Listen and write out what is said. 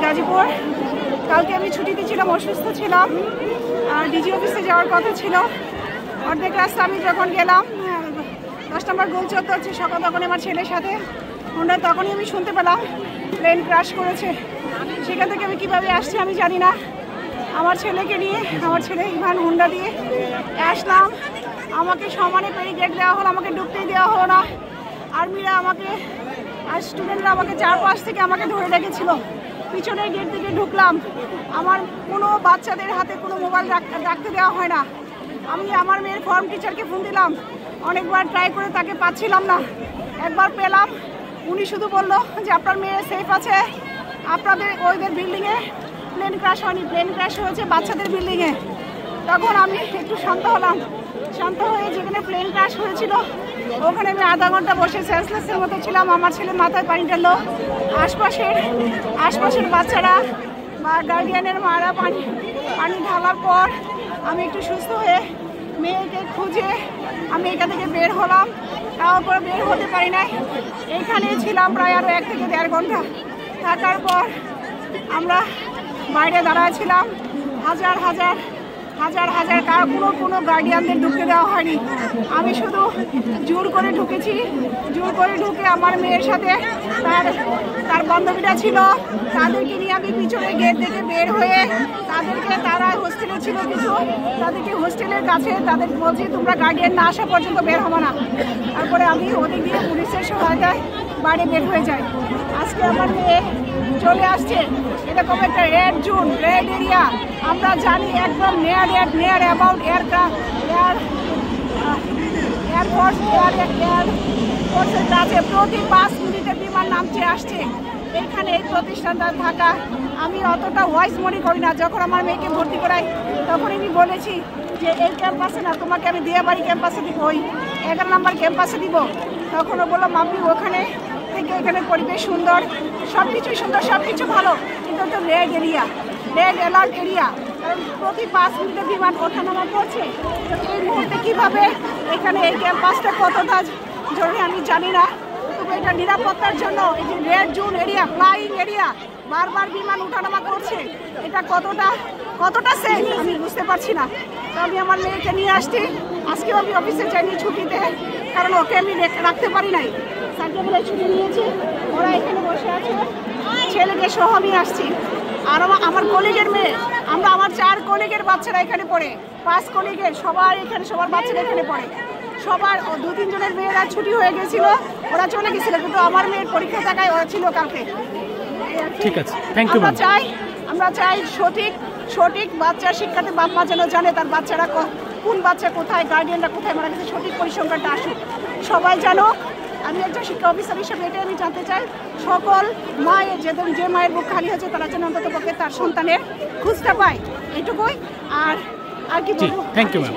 গাজীপুর। কালকে আমি ছুটিতে ছিলাম, অসুস্থ ছিলাম, আর ডিজি অফিসে যাওয়ার কথা ছিল। অর্ধেক রাস্তা আমি যখন গেলাম 10 নম্বর গোল চত্বর হচ্ছে সকাল, তখন আমার ছেলের সাথে হোন্ডা, তখনই আমি শুনতে পেলাম প্লেন ক্রাশ করেছে। সেখান থেকে আমি কীভাবে আসছি আমি জানি না। আমার ছেলেকে নিয়ে, আমার ছেলে ইভান হোন্ডা দিয়ে আসলাম। আমাকে সমানে ব্যারিকেড দেওয়া হলো, আমাকে ঢুকতেই দেওয়া হলো না। আর্মিরা আমাকে আর স্টুডেন্টরা আমাকে চারপাশ থেকে আমাকে ধরে রেখেছিল। পিছনের গেট থেকে ঢুকলাম। আমার কোনো বাচ্চাদের হাতে কোনো মোবাইল রাখতে দেওয়া হয় না। আমি আমার মেয়ের ফর্ম টিচারকে ফোন দিলাম, অনেকবার ট্রাই করে তাকে পাচ্ছিলাম না। একবার পেলাম, উনি শুধু বলল যে আপনার মেয়ে সেফ আছে, আপনাদের ওইদের বিল্ডিংয়ে প্লেন ক্র্যাশ হয়নি, প্লেন ক্র্যাশ হয়েছে বাচ্চাদের বিল্ডিংয়ে। তখন আমি একটু শান্ত হলাম। শান্ত হয়ে যেখানে প্লেন ক্র্যাশ হয়েছিল ওখানে আমি আধা ঘন্টা বসে সেন্সলেসের মতো ছিলাম। আমার ছেলে মাথায় পানি ঢাললো, আশপাশের বাচ্চারা বা গার্ডিয়ানের মারা পানি ঢালার পর আমি একটু সুস্থ হয়ে মেয়েকে খুঁজে আমি এখান থেকে বের হলাম। তারপরে বের হতে পারি নাই, এইখানে ছিলাম প্রায় আরও 1 থেকে 1.5 ঘন্টা। থাকার পর আমরা বাইরে দাঁড়াচ্ছিলাম। হাজার কোনো গার্ডিয়ানদের ঢুকতে দেওয়া হয়নি। আমি শুধু জোর করে ঢুকেছি। জোর করে ঢুকে আমার মেয়ের সাথে তার বান্ধবীরা ছিল, তাদেরকে নিয়ে আমি পিছনে গেট থেকে বের হয়ে তারা হোস্টেলে ছিল কিছু, তাদেরকে হোস্টেলের কাছে তাদের বলছি তোমরা গার্ডিয়ান না আসা পর্যন্ত বের হবে না। তারপরে আমি ওদিক দিয়ে পুলিশের সহায়তায় বাইরে বের হয়ে যাই। আজকে আমার মেয়ে চলে আসছে এরকম একটা রেড জোন, রেড এরিয়া। আমরা জানি একদম নিয়ার অ্যাবাউট এয়ারফোর্সের কাছে প্রতি 5 মিনিটে বিমান নামছে আসছে। এইখানে এই প্রতিষ্ঠানটা থাকা আমি অতটা ওয়াইজ মনে করি না। যখন আমার মেয়েকে ভর্তি করাই তখন আমি বলেছি যে এই ক্যাম্পাসে না, তোমাকে আমি দিয়াবাড়ি ক্যাম্পাসে দিব, ওই 11 নম্বর ক্যাম্পাসে দিব। তখনও বললাম আপনি ওখানে থেকে এখানে পরিবেশ সুন্দর, সব কিছুই সুন্দর, সব কিছু ভালো, কিন্তু তো red area, red alert area. কারণ প্রতি 5 মিনিটে বিমান ওঠানামা করছে। তো এই মুহূর্তে কীভাবে এখানে এই ক্যাম্পাসটা কতটা জরুরি আমি জানি না, তবে এটা নিরাপত্তার জন্য এই যে red zone area, flying area, বারবার বিমান ওঠানামা করছে, এটা কতটা সেফ আমি বুঝতে পারছি না। তো আমি আমার মেয়েকে নিয়ে আসছি। আজকেও আমি অফিসে যাইনি ছুটিতে, কারণ ওকে আমি রাখতে পারি নাই। স্যারকে বলে ছুটি নিয়েছি, ওরা এখানে বসে আছে। ছেলেকে সহ আমি আসছি, আর আমার কলিগের মেয়ে, আমার 4 কলিগের বাচ্চারা এখানে পড়ে, 5 কলিগের সবার বাচ্চারা এখানে পড়ে। সবার 2-3 জনের মেয়েরা ছুটি হয়ে গেছিল, ওরা চলে গেছিল, কিন্তু আমার মেয়ের পরীক্ষা থাকায় ওরা ছিল কালকে। ঠিক আছে, থ্যাংক ইউ। আমরা চাই সঠিক বাচ্চা শিক্ষাতে বাপ মা যেন জানে তার বাচ্চারা কোন বাচ্চা কোথায়, গার্ডিয়ানরা কোথায় মারা গেছে, সঠিক পরিসংখ্যানটা আসুক, সবাই জানো। আমি একজন শিক্ষা অফিসার হিসেবে এটাই আমি জানতে চাই, সকল মায়ের যে মায়ের বুক খালি হয়েছে তারা যেন অন্তত পক্ষে তার সন্তানের খুঁজতে পায়, এটুকুই। আর কি বলবো? Thank you ma'am.